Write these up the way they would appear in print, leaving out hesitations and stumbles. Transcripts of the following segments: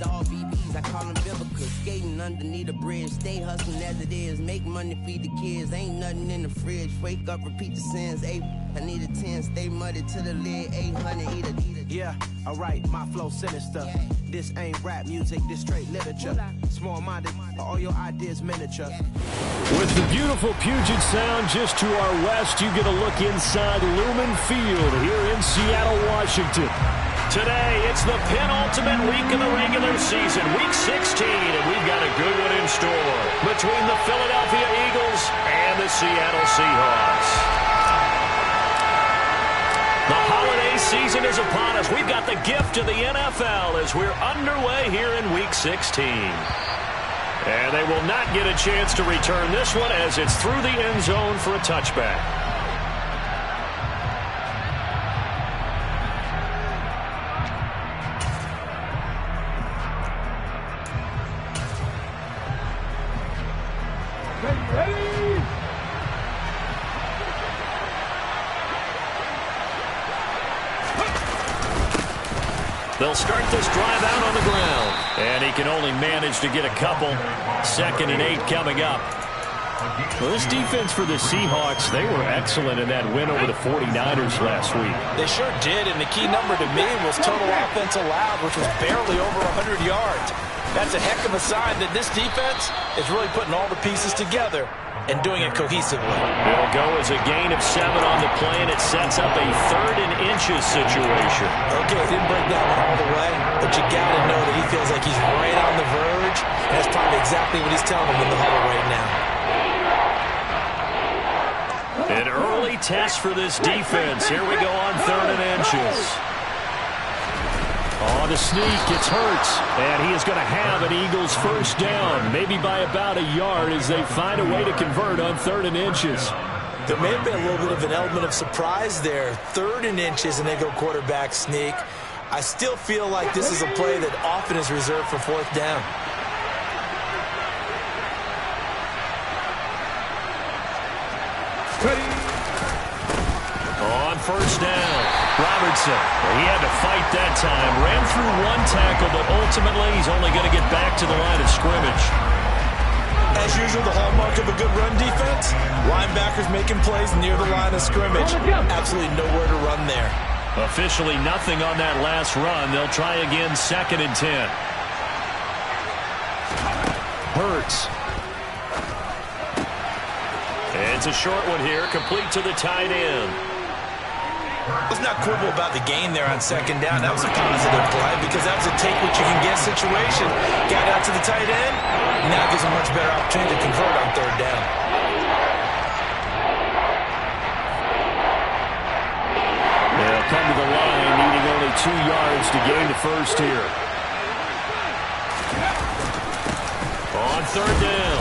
All BBs, I call them biblicals. Skating underneath the bridge, stay hustling as it is. Make money, feed the kids, ain't nothing in the fridge. Wake up, repeat the sins. I need a 10, stay muddy to the lid. 800, eat a. Yeah, alright, my flow sinister. Yeah. This ain't rap music, this straight literature. Small-minded, all your ideas miniature. With the beautiful Puget Sound just to our west, you get a look inside Lumen Field here in Seattle, Washington. Today, it's the penultimate week of the regular season, week 16, and we've got a good one in store between the Philadelphia Eagles and the Seattle Seahawks. The holiday season is upon us. We've got the gift of the NFL as we're underway here in week 16. And they will not get a chance to return this one as it's through the end zone for a touchback. They'll start this drive out on the ground. And he can only manage to get a couple. 2nd and 8 coming up. Well, this defense for the Seahawks, they were excellent in that win over the 49ers last week. They sure did, and the key number to me was total offense allowed, which was barely over 100 yards. That's a heck of a sign that this defense is really putting all the pieces together and doing it cohesively. It'll go as a gain of 7 on the play, and it sets up a 3rd and inches situation. Okay, it didn't break down all the way, but you got to know that he feels like he's right on the verge, and that's probably exactly what he's telling him in the huddle right now. An early test for this defense. Here we go on 3rd and inches. On the sneak, it's Hurts, and he is going to have an Eagles first down, maybe by about a yard as they find a way to convert on 3rd and inches. There may have been a little bit of an element of surprise there. 3rd and inches, and they go quarterback sneak. I still feel like this is a play that often is reserved for 4th down. On 1st down, Robertson. He had to fight that time. Ran through 1 tackle, but ultimately he's only going to get back to the line of scrimmage. As usual, the hallmark of a good run defense, linebackers making plays near the line of scrimmage. Absolutely nowhere to run there. Officially nothing on that last run. They'll try again 2nd and 10. Hurts. It's a short one here, complete to the tight end. Let's not quibble about the gain there on 2nd down. That was a positive play because that was a take-what-you-can-get situation. Got out to the tight end. Now gives a much better opportunity to convert on 3rd down. They'll come to the line, needing only 2 yards to gain the first here. On 3rd down,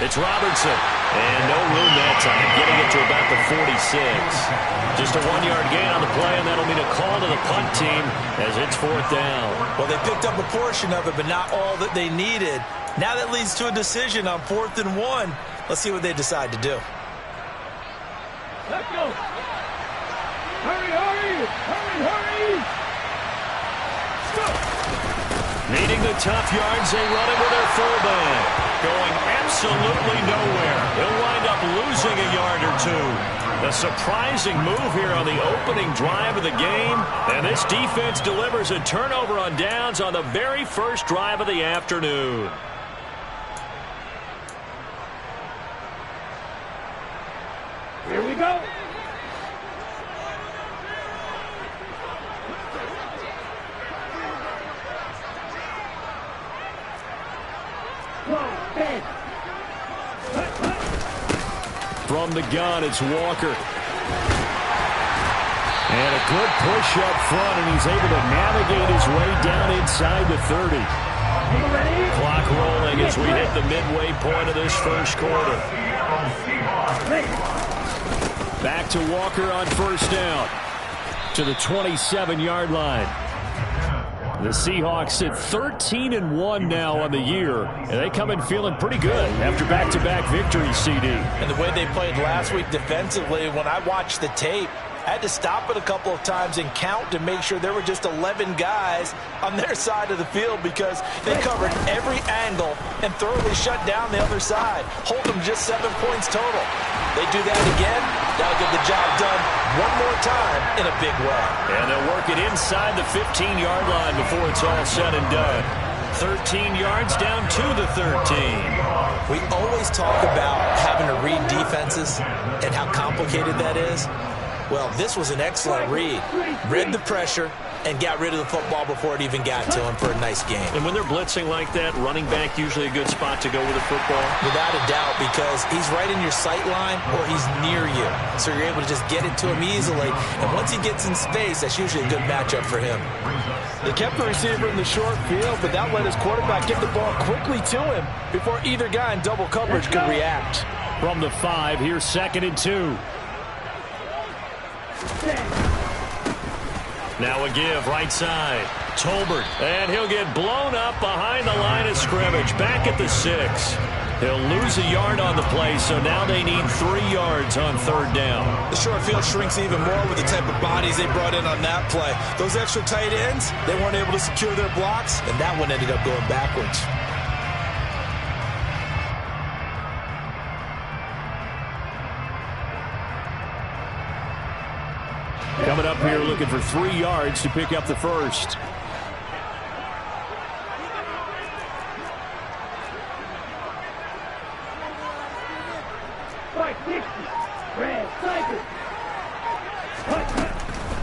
it's Robertson. And no room that time, getting it to about the 46. Just a 1-yard gain on the play, and that'll mean a call to the punt team as it's 4th down. Well, they picked up a portion of it, but not all that they needed. Now that leads to a decision on 4th and 1. Let's see what they decide to do. Let's go. Hurry, hurry, hurry, hurry. Stop. Needing the tough yards, they run it with their fullback. Going absolutely nowhere. He'll wind up losing a yard or 2. A surprising move here on the opening drive of the game. And this defense delivers a turnover on downs on the very first drive of the afternoon. Here we go. From the gun, it's Walker. And a good push up front, and he's able to navigate his way down inside the 30. Clock rolling as we hit the midway point of this first quarter. Back to Walker on 1st down. To the 27-yard line. The Seahawks at 13-1 now on the year, and they come in feeling pretty good after back-to-back victories, CD. And the way they played last week defensively, when I watched the tape, I had to stop it a couple of times and count to make sure there were just 11 guys on their side of the field because they covered every angle and thoroughly shut down the other side. Hold them just 7 points total. They do that again, that'll get the job done one more time in a big way. And they'll work it inside the 15-yard line before it's all said and done. 13 yards down to the 13. We always talk about having to read defenses and how complicated that is. Well, this was an excellent read. Read the pressure and got rid of the football before it even got to him for a nice game. And when they're blitzing like that, running back usually a good spot to go with the football? Without a doubt, because he's right in your sight line or he's near you. So you're able to just get it to him easily. And once he gets in space, that's usually a good matchup for him. They kept the receiver in the short field, but that let his quarterback get the ball quickly to him before either guy in double coverage could react. From the 5, here's 2nd and 2. Now a give, right side. Tolbert, and he'll get blown up behind the line of scrimmage. Back at the 6. They'll lose a yard on the play, so now they need 3 yards on 3rd down. The short field shrinks even more with the type of bodies they brought in on that play. Those extra tight ends, they weren't able to secure their blocks, and that one ended up going backwards. Coming up here looking for 3 yards to pick up the first.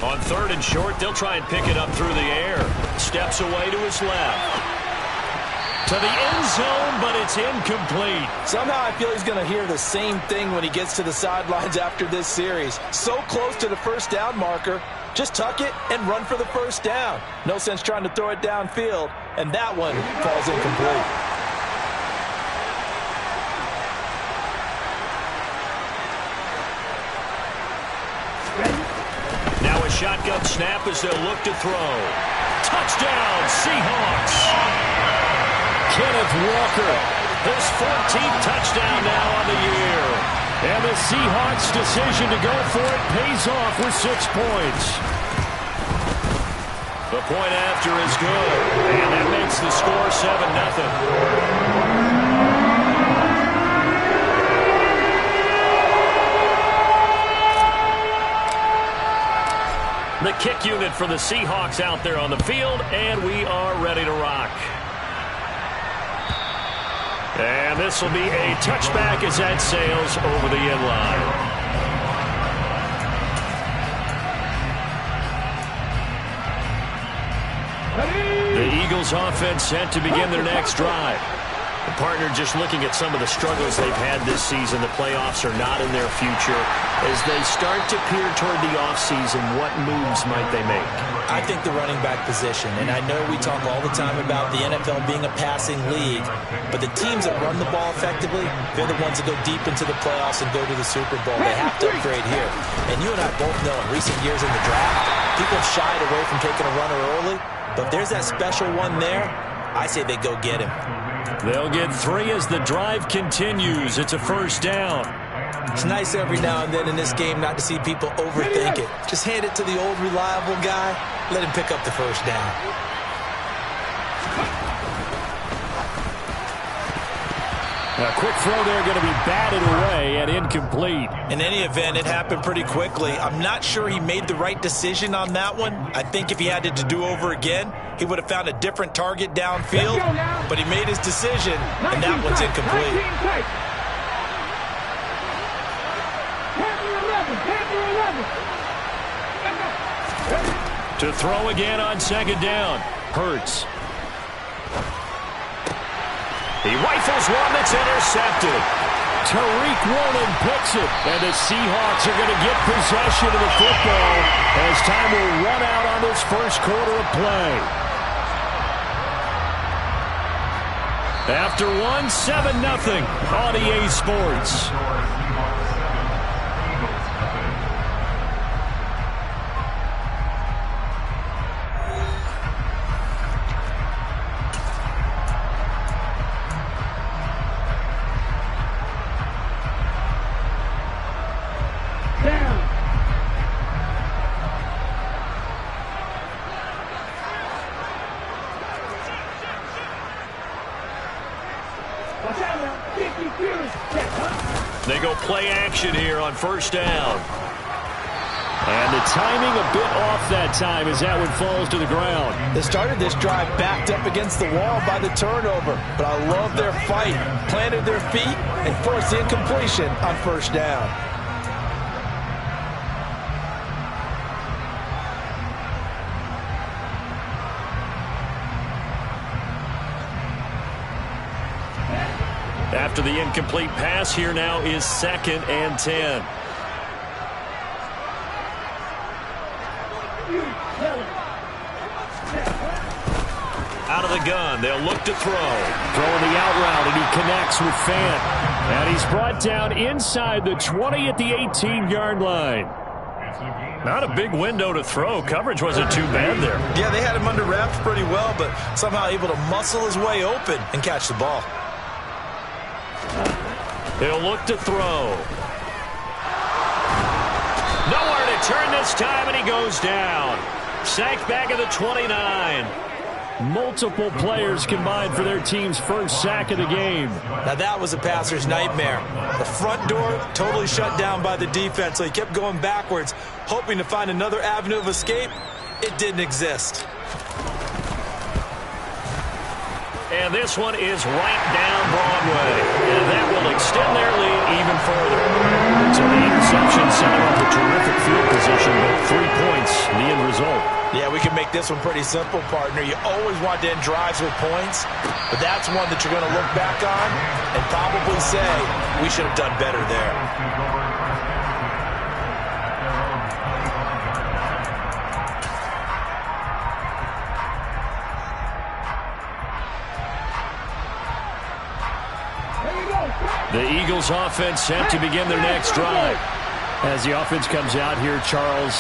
On 3rd and short, they'll try and pick it up through the air. Steps away to his left. To the end zone, but it's incomplete. Somehow I feel he's going to hear the same thing when he gets to the sidelines after this series. So close to the first down marker. Just tuck it and run for the first down. No sense trying to throw it downfield. And that one falls incomplete. Now a shotgun snap as they'll look to throw. Touchdown, Seahawks. Kenneth Walker, his 14th touchdown now on the year. And the Seahawks' decision to go for it pays off with 6 points. The point after is good. And that makes the score 7-0. The kick unit for the Seahawks out there on the field, and we are ready to rock. And this will be a touchback as that sails over the end line. The Eagles offense set to begin their next drive. The partner just looking at some of the struggles they've had this season. The playoffs are not in their future. As they start to peer toward the offseason, what moves might they make? I think the running back position, and I know we talk all the time about the NFL being a passing league, but the teams that run the ball effectively, they're the ones that go deep into the playoffs and go to the Super Bowl. They have to upgrade here. And you and I both know in recent years in the draft, people have shied away from taking a runner early, but if there's that special one there, I say they go get him. They'll get 3 as the drive continues. It's a first down. It's nice every now and then in this game not to see people overthink it. Just hand it to the old reliable guy. Let him pick up the first down. A quick throw there going to be batted away and incomplete. In any event, it happened pretty quickly. I'm not sure he made the right decision on that one. I think if he had it to do over again, he would have found a different target downfield. But he made his decision, and that one's incomplete. To throw again on 2nd down. Hurts. He rifles one that's intercepted. Tariq Woolen picks it. And the Seahawks are going to get possession of the football as time will run out on this first quarter of play. After 7-0 on EA Sports. Watch out now. 50 fears. They go play action here on first down. And the timing a bit off that time as that one falls to the ground. They started this drive backed up against the wall by the turnover, but I love their fight. Planted their feet and forced the incompletion on first down. After the incomplete pass, here now is 2nd and 10. Out of the gun, they'll look to throw. Throwing the out route, and he connects with Fant. And he's brought down inside the 20 at the 18-yard line. Not a big window to throw. Coverage wasn't too bad there. Yeah, they had him under wraps pretty well, but somehow able to muscle his way open and catch the ball. He'll look to throw. Nowhere to turn this time, and he goes down. Sacked back at the 29. Multiple players combined for their team's first sack of the game. Now that was a passer's nightmare. The front door totally shut down by the defense, so he kept going backwards, hoping to find another avenue of escape. It didn't exist. And this one is right down Broadway. And that will extend their lead even further. So the interception set up a terrific field position, but 3 points, the end result. Yeah, we can make this one pretty simple, partner. You always want to end drives with points, but that's one that you're going to look back on and probably say, we should have done better there. The Eagles offense set to begin their next drive. As the offense comes out here, Charles,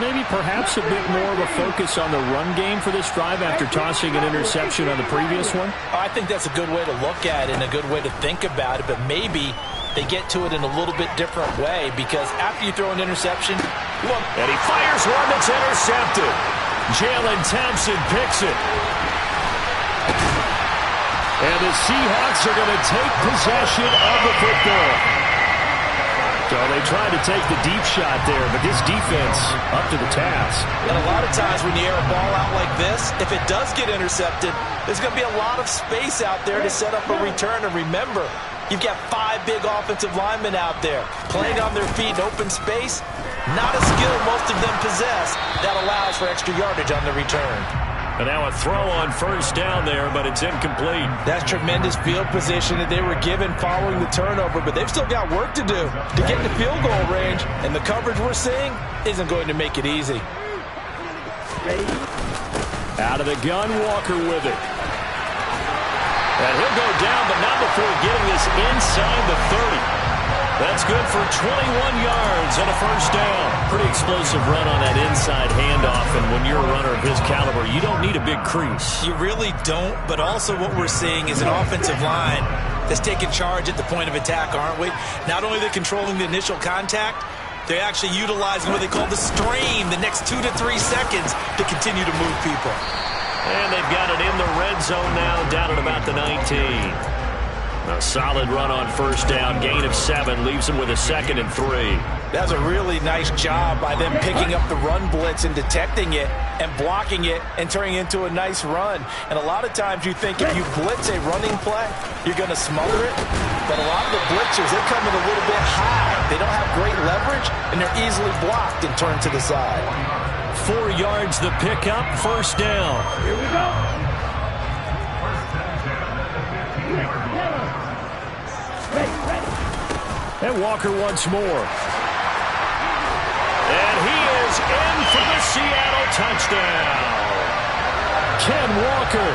maybe perhaps a bit more of a focus on the run game for this drive after tossing an interception on the previous one? I think that's a good way to look at it and a good way to think about it, but maybe they get to it in a little bit different way, because after you throw an interception, look. And he fires one that's intercepted. Jalen Thompson picks it. And the Seahawks are going to take possession of the football. So they tried to take the deep shot there, but this defense up to the task. And a lot of times when you air a ball out like this, if it does get intercepted, there's going to be a lot of space out there to set up a return. And remember, you've got 5 big offensive linemen out there playing on their feet in open space. Not a skill most of them possess that allows for extra yardage on the return. And now a throw on first down there, but it's incomplete. That's tremendous field position that they were given following the turnover, but they've still got work to do to get in the field goal range, and the coverage we're seeing isn't going to make it easy. Out of the gun, Walker with it. And he'll go down, but not before getting this inside the 30. That's good for 21 yards and a first down. Pretty explosive run on that inside handoff, and when you're a runner of his caliber, you don't need a big crease. You really don't, but also what we're seeing is an offensive line that's taking charge at the point of attack, aren't we? Not only are they controlling the initial contact, they're actually utilizing what they call the strain, the next 2 to 3 seconds to continue to move people. And they've got it in the red zone now, down at about the 19. A solid run on first down, gain of 7, leaves them with a 2nd and 3. That's a really nice job by them picking up the run blitz and detecting it and blocking it and turning it into a nice run. And a lot of times you think if you blitz a running play, you're going to smother it. But a lot of the blitzers, they come in a little bit high. They don't have great leverage, and they're easily blocked and turned to the side. 4 yards the pickup, first down. Here we go. And Walker once more. And he is in for the Seattle touchdown. Ken Walker,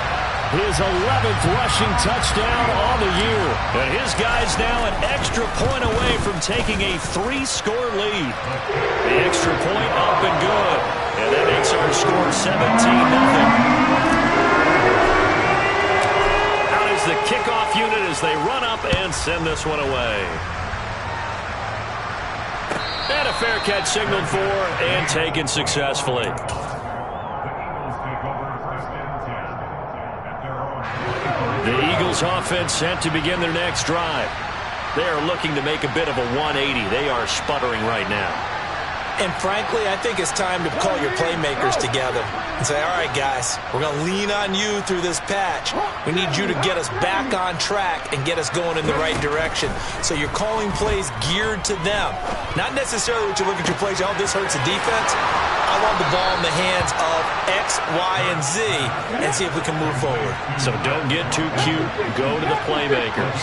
his 11th rushing touchdown on the year. And his guy's now an extra point away from taking a 3-score lead. The extra point up and good. And that makes our score 17-0. Out is the kickoff unit as they run up and send this one away. And a fair catch signaled for and taken successfully. The Eagles offense set to begin their next drive. They are looking to make a bit of a 180. They are sputtering right now. And frankly, I think it's time to call your playmakers together and say, all right, guys, we're going to lean on you through this patch. We need you to get us back on track and get us going in the right direction. So you're calling plays geared to them. Not necessarily what you look at your plays, oh, this hurts the defense. I want the ball in the hands of X, Y, and Z and see if we can move forward. So don't get too cute. Go to the playmakers.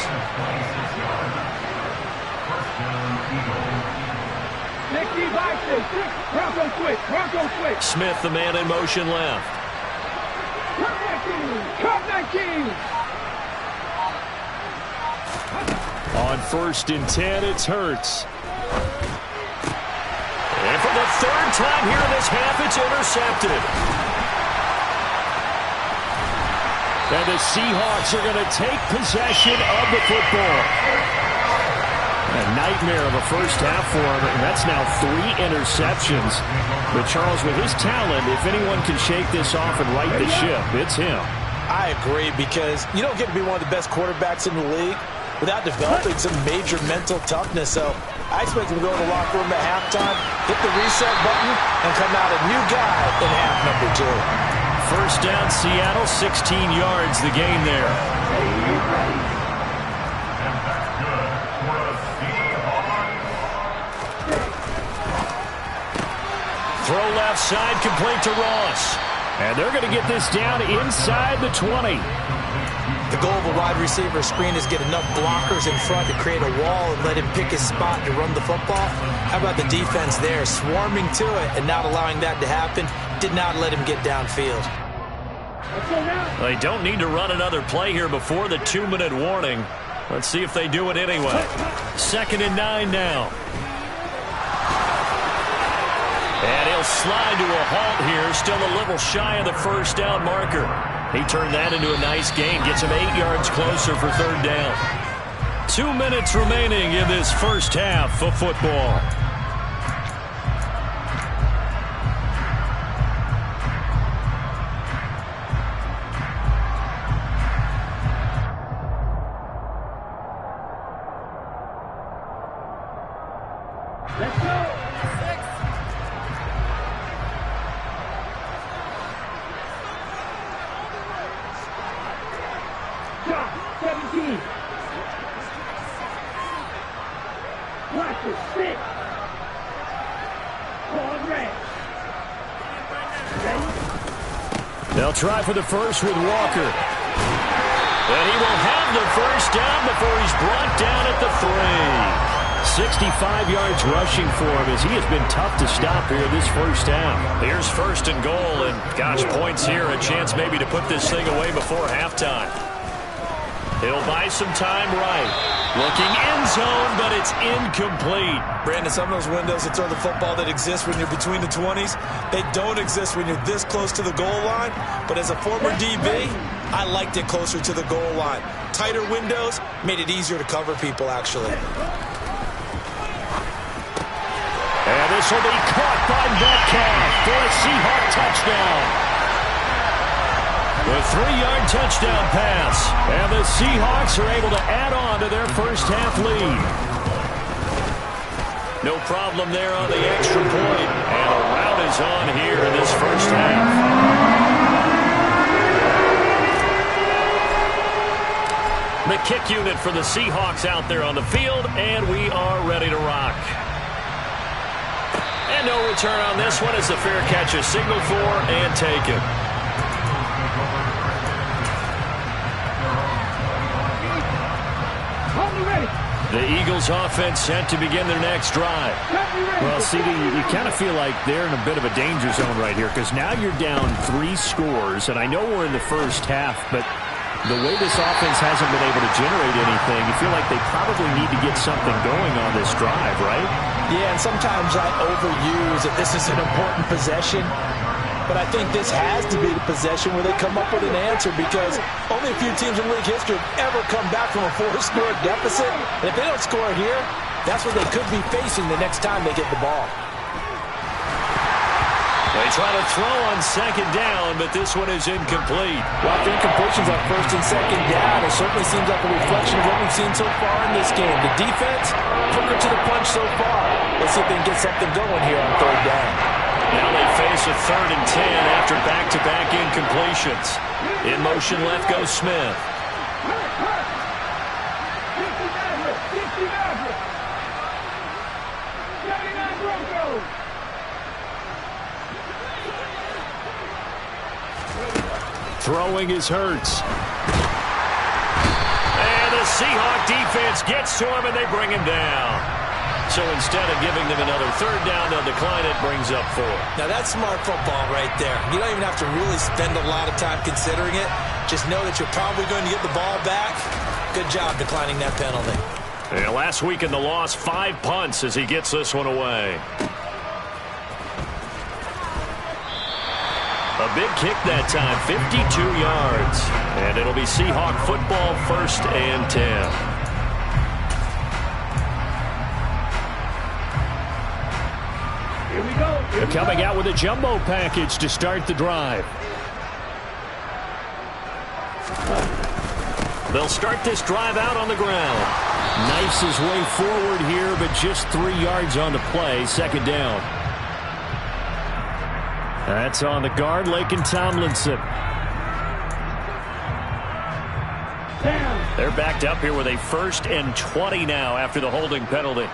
Smith, the man in motion left. On 1st and 10, it's Hurts. And for the 3rd time here in this half, it's intercepted. And the Seahawks are going to take possession of the football. A nightmare of a first half for him, and that's now 3 interceptions. But Charles, with his talent, if anyone can shake this off and right the ship, it's him. I agree, because you don't get to be one of the best quarterbacks in the league without developing some major mental toughness. So I expect him to go to the locker room at halftime, hit the reset button, and come out a new guy in half number 2. 1st down, Seattle, 16 yards, the gain there. Throw left side, complete to Ross. And they're going to get this down inside the 20. The goal of a wide receiver screen is get enough blockers in front to create a wall and let him pick his spot to run the football. How about the defense there, swarming to it and not allowing that to happen? Did not let him get downfield. They don't need to run another play here before the 2-minute warning. Let's see if they do it anyway. 2nd and 9 now. And he'll slide to a halt here, still a little shy of the 1st down marker. He turned that into a nice gain, gets him 8 yards closer for 3rd down. 2 minutes remaining in this first half of football. Let's go. 17. Watch it, 6. Ball red. They'll try for the first with Walker. And he will have the 1st down before he's brought down at the 3. 65 yards rushing for him as he has been tough to stop here this first half. Here's 1st and goal, and gosh, points here, a chance maybe to put this thing away before halftime. He'll buy some time right. Looking end zone, but it's incomplete. Brandon, some of those windows to throw the football that exist when you're between the 20s, they don't exist when you're this close to the goal line. But as a former DB, I liked it closer to the goal line. Tighter windows made it easier to cover people, actually. And this will be caught by Metcalf for a Seahawk touchdown. The 3-yard touchdown pass. And the Seahawks are able to add on to their first half lead. No problem there on the extra point. And a rout is on here in this first half. The kick unit for the Seahawks out there on the field. And we are ready to rock. And no return on this one as the fair catch is signaled for and taken. The Eagles offense set to begin their next drive. Well, CD, you kind of feel like they're in a bit of a danger zone right here because now you're down 3 scores, and I know we're in the first half, but the way this offense hasn't been able to generate anything, you feel like they probably need to get something going on this drive, right? Yeah, and sometimes I overuse that this is an important possession. But I think this has to be the possession where they come up with an answer because only a few teams in league history have ever come back from a 4-score deficit. And if they don't score here, that's what they could be facing the next time they get the ball. The They try to throw on second down, but this one is incomplete. Well, after incompletions on first and second down, it certainly seems like a reflection of what we've seen so far in this game. The defense, quicker to the punch so far. Let's see if they can get something going here on third down. Now they face a 3rd and 10 after back-to-back incompletions. In motion left goes Smith. Throwing is Hurts. And the Seahawk defense gets to him, and they bring him down. So instead of giving them another 3rd down, they'll decline it, brings up 4. Now that's smart football right there. You don't even have to really spend a lot of time considering it. Just know that you're probably going to get the ball back. Good job declining that penalty. And last week in the loss, 5 punts as he gets this one away. A big kick that time, 52 yards. And it'll be Seahawk football, 1st and 10. Here we go. They're coming out with a jumbo package to start the drive. They'll start this drive out on the ground. Knifes his way forward here, but just 3 yards on the play, 2nd down. That's on the guard, Laken Tomlinson. They're backed up here with a 1st and 20 now after the holding penalty.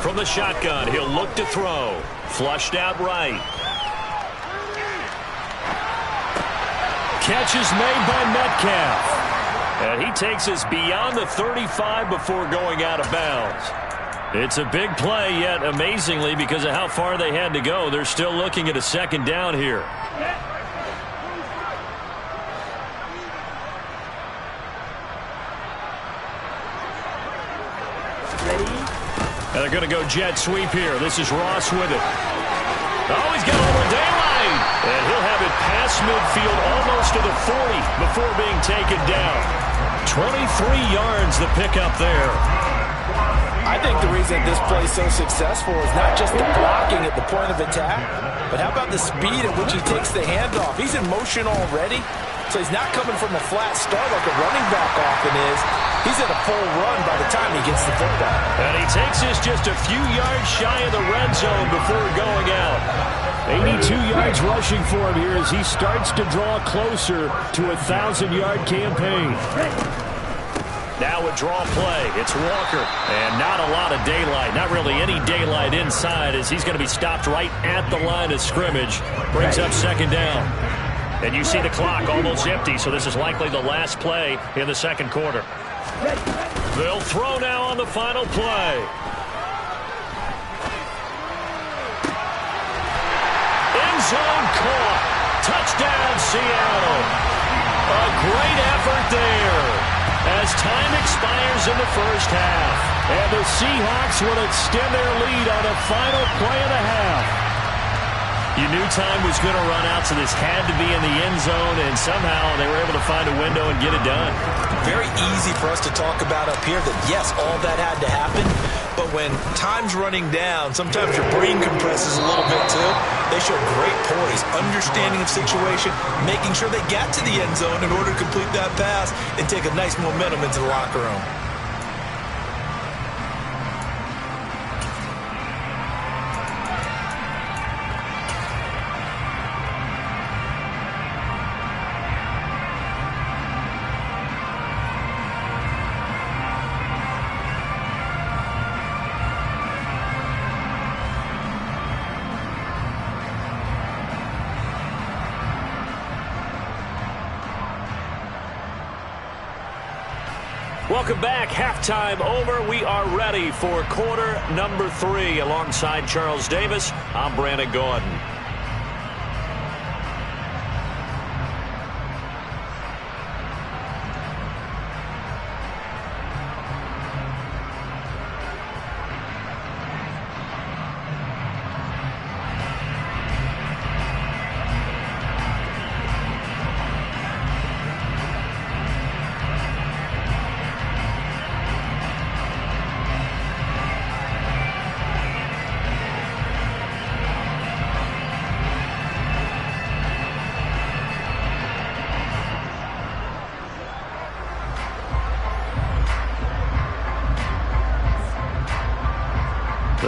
From the shotgun, he'll look to throw. Flushed out right. Catch is made by Metcalf. And he takes us beyond the 35 before going out of bounds. It's a big play, yet amazingly, because of how far they had to go, they're still looking at a 2nd down here. And they're going to go jet sweep here. This is Ross with it. Oh, he's got all the daylight. And he'll have it past midfield almost to the 40 before being taken down. 23 yards the pickup there. I think the reason this play is so successful is not just the blocking at the point of attack, but how about the speed at which he takes the handoff? He's in motion already, so he's not coming from a flat start like a running back often is. He's at a full run by the time he gets the football. And he takes this just a few yards shy of the red zone before going out. 82 yards rushing for him here as he starts to draw closer to a 1,000-yard campaign. Now a draw play. It's Walker. And not a lot of daylight. Not really any daylight inside as he's going to be stopped right at the line of scrimmage. Brings up 2nd down. And you see the clock almost empty, so this is likely the last play in the 2nd quarter. They'll throw now on the final play. End zone caught. Touchdown, Seattle. A great effort there as time expires in the 1st half. And the Seahawks will extend their lead on a final play and a half. You knew time was going to run out, so this had to be in the end zone, and somehow they were able to find a window and get it done. Very easy for us to talk about up here that, yes, all that had to happen, but when time's running down, sometimes your brain compresses a little bit too. They showed great poise, understanding of situation, making sure they got to the end zone in order to complete that pass and take a nice momentum into the locker room. Welcome back. Halftime over. We are ready for quarter number 3. Alongside Charles Davis, I'm Brandon Gordon.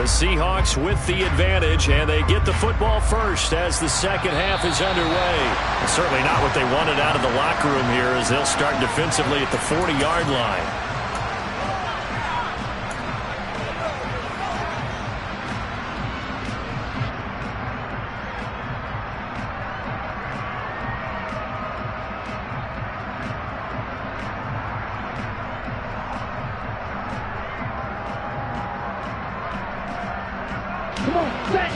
The Seahawks with the advantage, and they get the football first as the second half is underway. Certainly not what they wanted out of the locker room here as they'll start defensively at the 40-yard line. Come on, set!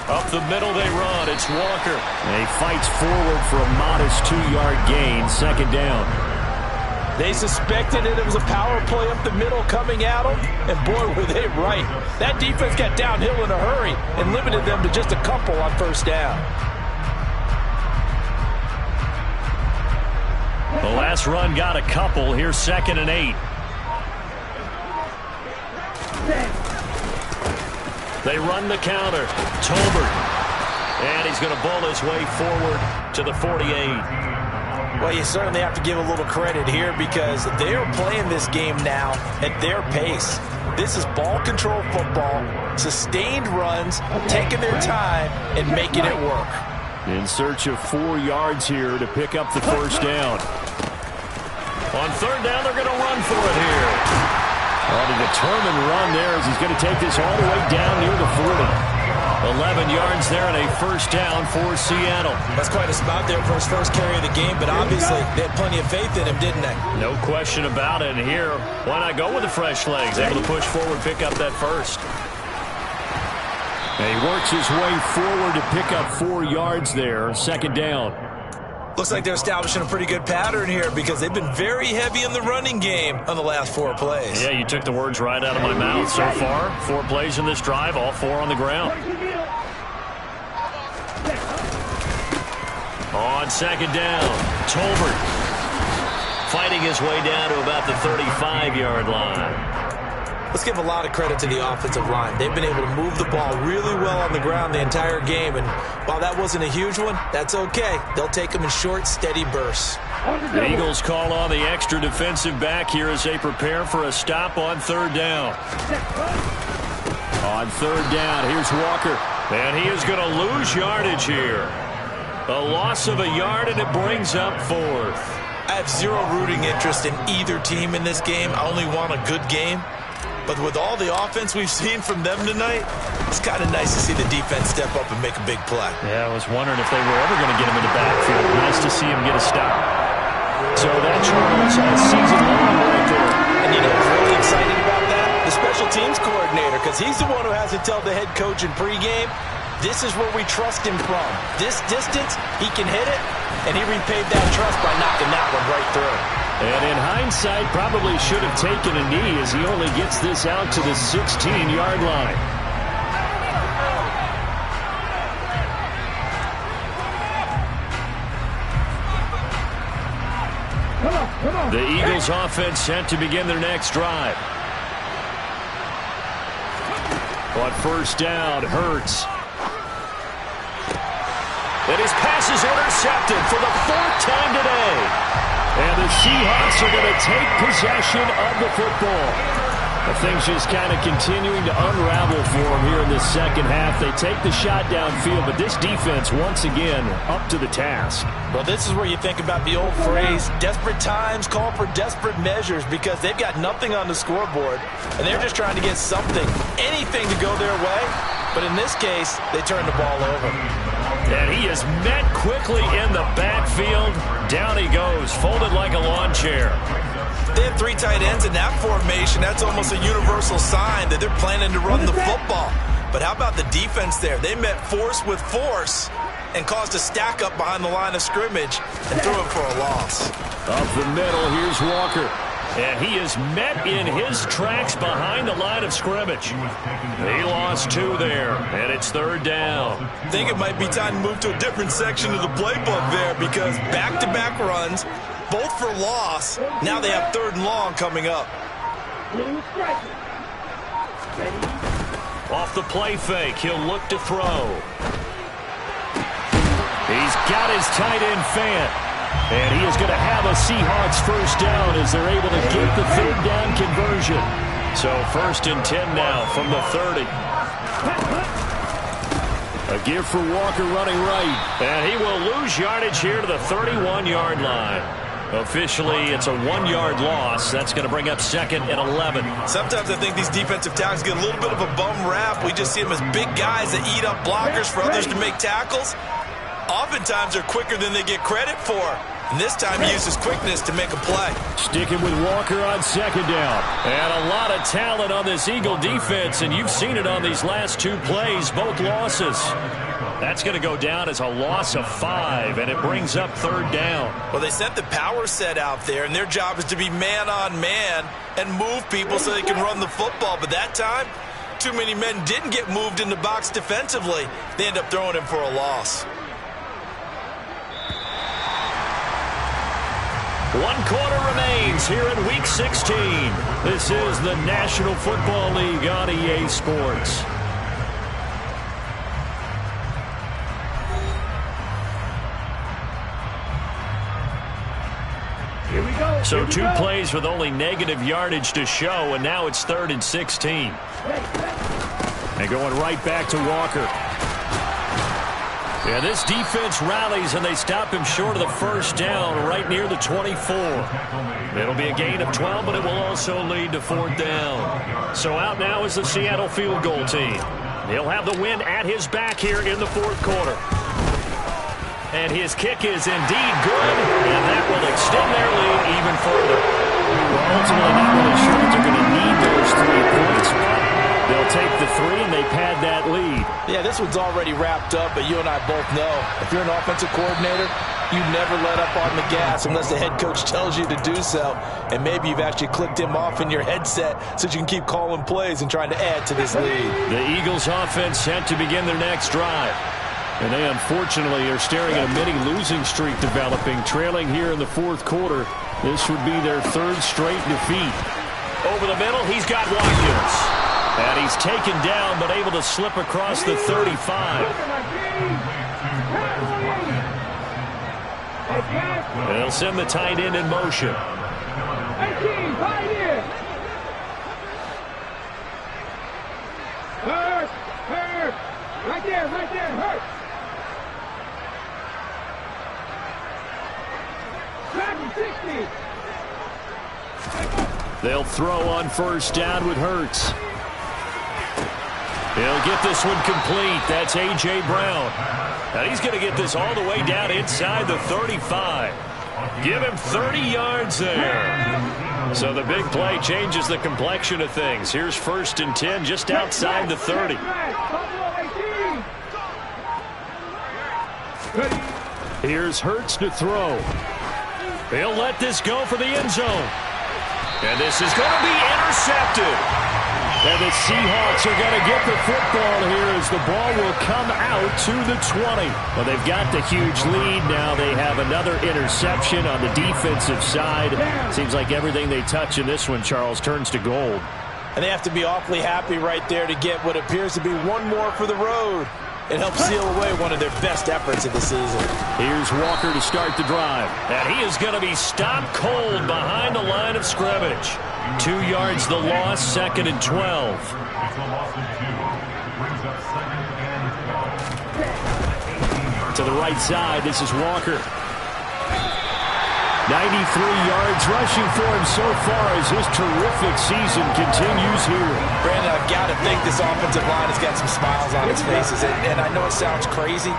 Up the middle they run. It's Walker. And he fights forward for a modest 2-yard gain. Second down. They suspected it was a power play up the middle coming at them, and boy, were they right. That defense got downhill in a hurry and limited them to just a couple on first down. The last run got a couple. Here's 2nd and 8. They run the counter. Tolbert. And he's going to bowl his way forward to the 48. Well, you certainly have to give a little credit here because they're playing this game now at their pace. This is ball control football, sustained runs, taking their time and making it work. In search of 4 yards here to pick up the first down. On third down, they're going to run for it here. On a determined run there as he's going to take this all the way down near the 40. 11 yards there and a first down for Seattle. That's quite a spot there for his first carry of the game, but obviously they had plenty of faith in him, didn't they? No question about it. And here, why not go with the fresh legs? Able to push forward, pick up that first. And he works his way forward to pick up 4 yards there. Second down. Looks like they're establishing a pretty good pattern here because they've been very heavy in the running game on the last 4 plays. Yeah, you took the words right out of my mouth. So far, 4 plays in this drive, all 4 on the ground. On second down, Tolbert fighting his way down to about the 35-yard line. Let's give a lot of credit to the offensive line. They've been able to move the ball really well on the ground the entire game, and while that wasn't a huge one, that's okay. They'll take them in short, steady bursts. The Eagles call on the extra defensive back here as they prepare for a stop on third down. On third down, here's Walker, and he is going to lose yardage here. A loss of a yard, and it brings up 4th. I have zero rooting interest in either team in this game. I only want a good game. But with all the offense we've seen from them tonight, it's kind of nice to see the defense step up and make a big play. Yeah, I was wondering if they were ever going to get him in the backfield. Nice to see him get a stop. So that Charles has season long right there. And you know what's really exciting about that? The special teams coordinator, because he's the one who has to tell the head coach in pregame, this is where we trust him from. This distance, he can hit it, and he repaid that trust by knocking that one right through. And in hindsight, probably should have taken a knee as he only gets this out to the 16-yard line. Come on. The Eagles offense set to begin their next drive. On first down, Hurts. And his pass is intercepted for the 4th time today. And the Seahawks are going to take possession of the football. But things just kind of continuing to unravel for them here in the second half. They take the shot downfield, but this defense, once again, up to the task. Well, this is where you think about the old phrase, desperate times call for desperate measures, because they've got nothing on the scoreboard, and they're just trying to get something, anything to go their way. But in this case, they turn the ball over. And he is met quickly in the backfield. Down he goes, folded like a lawn chair. They have 3 tight ends in that formation. That's almost a universal sign that they're planning to run the football. But how about the defense there? They met force with force and caused a stack up behind the line of scrimmage and threw it for a loss. Up the middle, here's Walker. And he is met in his tracks behind the line of scrimmage. He lost 2 there, and it's third down. I think it might be time to move to a different section of the playbook there, because back-to-back runs, both for loss. Now they have 3rd and long coming up. Off the play fake, he'll look to throw. He's got his tight end Fant. And he is going to have a Seahawks first down as they're able to get the third down conversion. So 1st and 10 now from the 30. A give for Walker running right. And he will lose yardage here to the 31-yard line. Officially, it's a 1-yard loss. That's going to bring up 2nd and 11. Sometimes I think these defensive tackles get a little bit of a bum rap. We just see them as big guys that eat up blockers for others to make tackles. Oftentimes, they're quicker than they get credit for. And this time, he uses quickness to make a play. Sticking with Walker on 2nd down. And a lot of talent on this Eagle defense, and you've seen it on these last 2 plays, both losses. That's going to go down as a loss of 5, and it brings up 3rd down. Well, they sent the power set out there, and their job is to be man-on-man and move people so they can run the football. But that time, too many men didn't get moved in the box defensively. They end up throwing him for a loss. 1 quarter remains here in Week 16. This is the National Football League on EA Sports. Here we go. So 2 plays with only negative yardage to show, and now it's 3rd and 16. And going right back to Walker. Yeah, this defense rallies, and they stop him short of the first down right near the 24. It'll be a gain of 12, but it will also lead to 4th down. So out now is the Seattle field goal team. He'll have the win at his back here in the 4th quarter. And his kick is indeed good, and that will extend their lead even further. Well, ultimately, not really sure that they're going to need those 3 points, but they'll take the 3, and they pad that lead. Yeah, this one's already wrapped up, but you and I both know if you're an offensive coordinator, you never let up on the gas unless the head coach tells you to do so. And maybe you've actually clicked him off in your headset so you can keep calling plays and trying to add to this lead. The Eagles offense set to begin their next drive. And they unfortunately are staring at a mini losing streak developing, trailing here in the 4th quarter. This would be their 3rd straight defeat. Over the middle, he's got Watkins. And he's taken down, but able to slip across the 35. They'll send the tight end in motion. Hurt! Right there, hurt! They'll throw on 1st down with Hurts. He'll get this one complete. That's A.J. Brown. And he's going to get this all the way down inside the 35. Give him 30 yards there. So the big play changes the complexion of things. Here's 1st and 10 just outside the 30. Here's Hurts to throw. He'll let this go for the end zone. And this is going to be intercepted. And the Seahawks are going to get the football here as the ball will come out to the 20. Well, they've got the huge lead. Now they have another interception on the defensive side. Seems like everything they touch in this one, Charles, turns to gold. And they have to be awfully happy right there to get what appears to be one more for the road. It helps seal away one of their best efforts of the season. Here's Walker to start the drive. And he is going to be stopped cold behind the line of scrimmage. 2 yards the loss, 2nd and 12. To the right side, this is Walker. 93 yards rushing for him so far as his terrific season continues here. Brandon, I've got to think this offensive line has got some smiles on its faces. And I know it sounds crazy,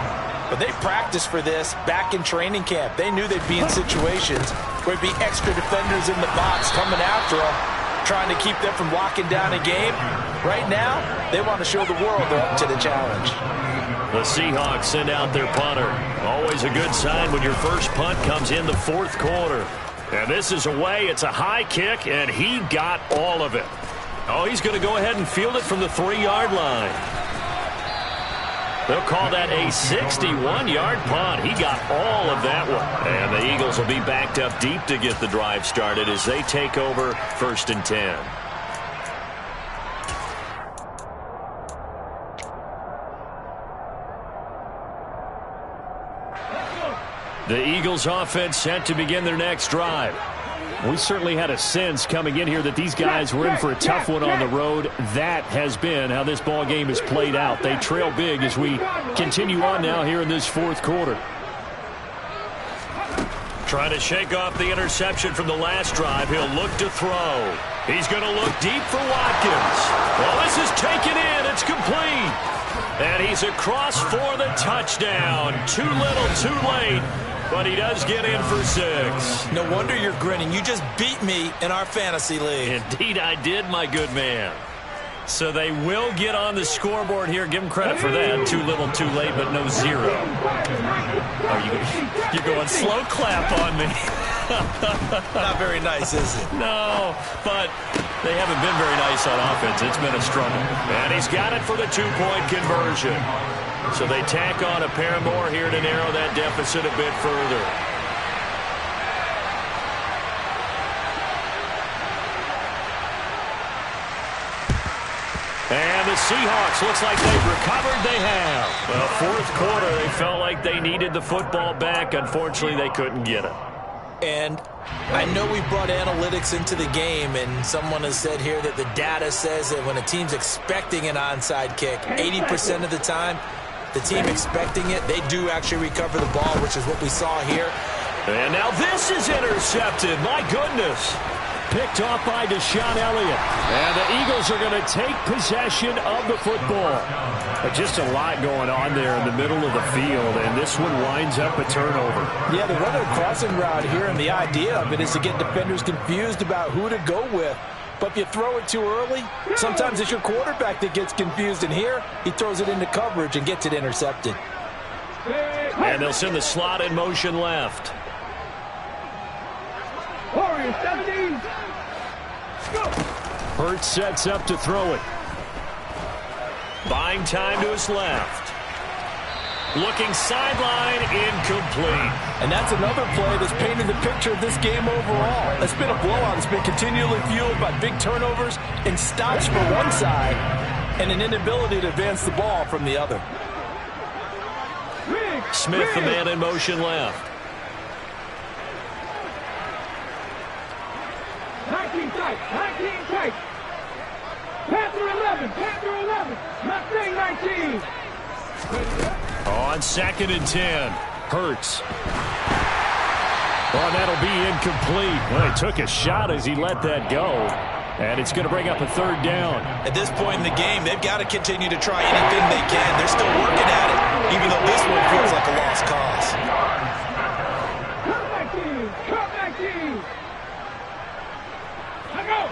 but they practiced for this back in training camp. They knew they'd be in situations where there'd be extra defenders in the box coming after them, trying to keep them from locking down a game. Right now, they want to show the world they're up to the challenge. The Seahawks send out their punter. Always a good sign when your first punt comes in the 4th quarter. And this is away. It's a high kick, and he got all of it. Oh, he's going to go ahead and field it from the 3-yard line. They'll call that a 61-yard punt. He got all of that one. And the Eagles will be backed up deep to get the drive started as they take over 1st and 10. The Eagles offense set to begin their next drive. We certainly had a sense coming in here that these guys were in for a tough one on the road. That has been how this ball game has played out. They trail big as we continue on now here in this fourth quarter. Trying to shake off the interception from the last drive. He'll look to throw. He's going to look deep for Watkins. Well, this is taken in. It's complete. And he's across for the touchdown. Too little, too late. But he does get in for 6. No wonder you're grinning. You just beat me in our fantasy league. Indeed I did, my good man. So they will get on the scoreboard here. Give them credit for that. Too little, too late, but no 0. Oh, you're going slow clap on me. Not very nice, is it? No, but they haven't been very nice on offense. It's been a struggle. And he's got it for the 2-point conversion. So they tack on a pair more here to narrow that deficit a bit further. And the Seahawks, looks like they've recovered. They have. Well, fourth quarter, they felt like they needed the football back. Unfortunately, they couldn't get it. And I know we brought analytics into the game, and someone has said here that the data says that when a team's expecting an onside kick, 80% of the time, the team expecting it, they do actually recover the ball, which is what we saw here. And now this is intercepted. My goodness. Picked off by Deshaun Elliott. And the Eagles are going to take possession of the football. Just a lot going on there in the middle of the field, and this one winds up a turnover. Yeah, they run a crossing route here, and the idea of it is to get defenders confused about who to go with. But if you throw it too early, sometimes it's your quarterback that gets confused, and here he throws it into coverage and gets it intercepted. And they'll send the slot in motion left. Warriors 17. Go. Hurts sets up to throw it. Buying time to his left. Looking sideline, incomplete. And that's another play that's painted the picture of this game overall. It's been a blowout. It's been continually fueled by big turnovers and stops from one side and an inability to advance the ball from the other. Smith, the man in motion left. 19 tight, 19 tight. Panther 11, Panther 11. Mustang 19. On 2nd and 10. Hurts. Well, that'll be incomplete. Well, he took a shot as he let that go. And it's going to bring up a 3rd down. At this point in the game, they've got to continue to try anything they can. They're still working at it, even though this one feels like a lost cause. Come back team, come back team. Go.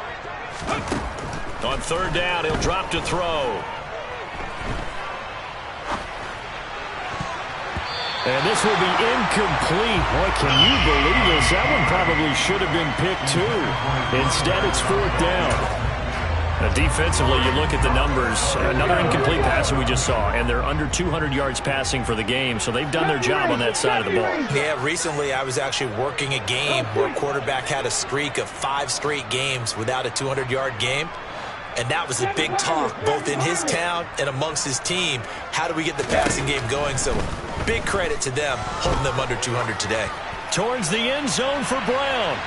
On 3rd down, he'll drop to throw. And this will be incomplete. Boy, can you believe this? That one probably should have been picked too. Instead, it's 4th down. Now, defensively, you look at the numbers. Another incomplete pass that we just saw, and they're under 200 yards passing for the game, so they've done their job on that side of the ball. Yeah, recently I was actually working a game where a quarterback had a streak of 5 straight games without a 200-yard game. And that was a big talk, both in his town and amongst his team. How do we get the passing game going? So big credit to them, holding them under 200 today. Towards the end zone for Brown.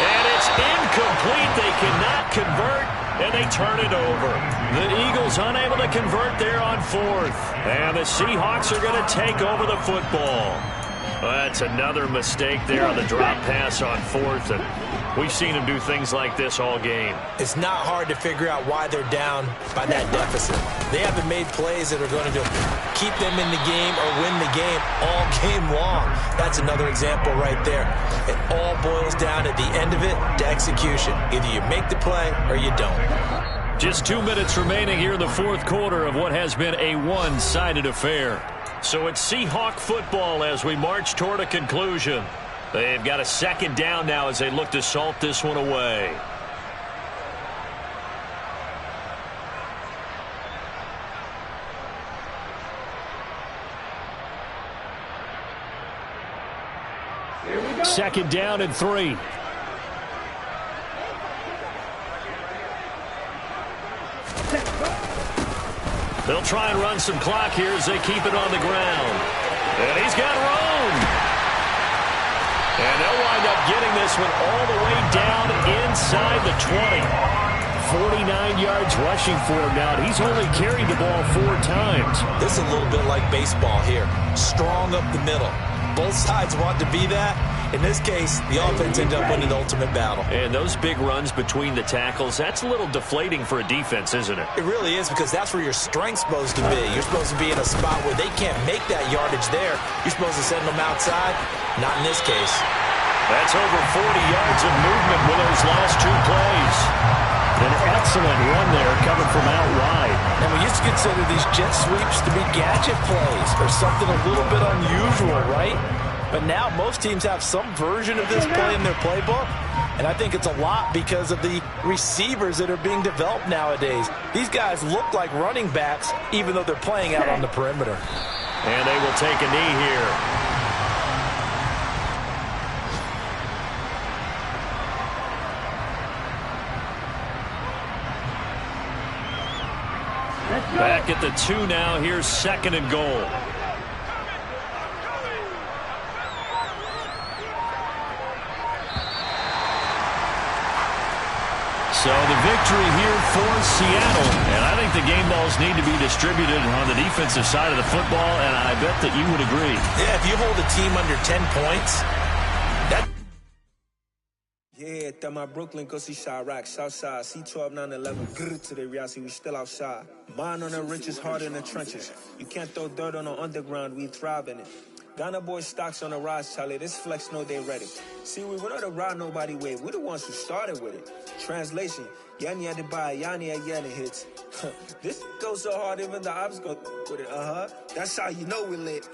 And it's incomplete. They cannot convert, and they turn it over. The Eagles unable to convert there on 4th. And the Seahawks are going to take over the football. Well, that's another mistake there on the drop pass on 4th, and we've seen him do things like this all game. It's not hard to figure out why they're down by that deficit. They haven't made plays that are going to keep them in the game or win the game all game long. That's another example right there. It all boils down at the end of it to execution. Either you make the play or you don't. Just 2 minutes remaining here in the fourth quarter of what has been a one-sided affair. So it's Seahawk football as we march toward a conclusion. They've got a 2nd down now as they look to salt this one away. Here we go. 2nd down and 3. They'll try and run some clock here as they keep it on the ground. And he's got room. And they'll wind up getting this one all the way down inside the 20. 49 yards rushing for him now. He's only carried the ball 4 times. This is a little bit like baseball here. Strong up the middle. Both sides want to be that. In this case, the offense ended up winning the ultimate battle. And those big runs between the tackles, that's a little deflating for a defense, isn't it? It really is, because that's where your strength's supposed to be. You're supposed to be in a spot where they can't make that yardage there. You're supposed to send them outside. Not in this case. That's over 40 yards of movement with those last 2 plays. An excellent run there coming from out wide. And we used to consider these jet sweeps to be gadget plays or something a little bit unusual, right? But now most teams have some version of this play in their playbook. And I think it's a lot because of the receivers that are being developed nowadays. These guys look like running backs even though they're playing out on the perimeter. And they will take a knee here. Back at the 2 now. Here's 2nd and goal. So the victory here for Seattle. And I think the game balls need to be distributed on the defensive side of the football, and I bet that you would agree. Yeah, if you hold a team under 10 points, that... Yeah, that my Brooklyn, go see Chirac, Southside, C12, 911, grrr to the reality, we still outside. Mine on the riches, hard in the trenches. You can't throw dirt on the underground, we thrive in it. Ghana boys stocks on the rise, Charlie, this flex know they ready. See, we don't ride nobody wave, we the ones who started with it. Translation, Yanni had to buy, Yanni had Yanni hits. This goes so hard, even the ops go with it, That's how you know we lit.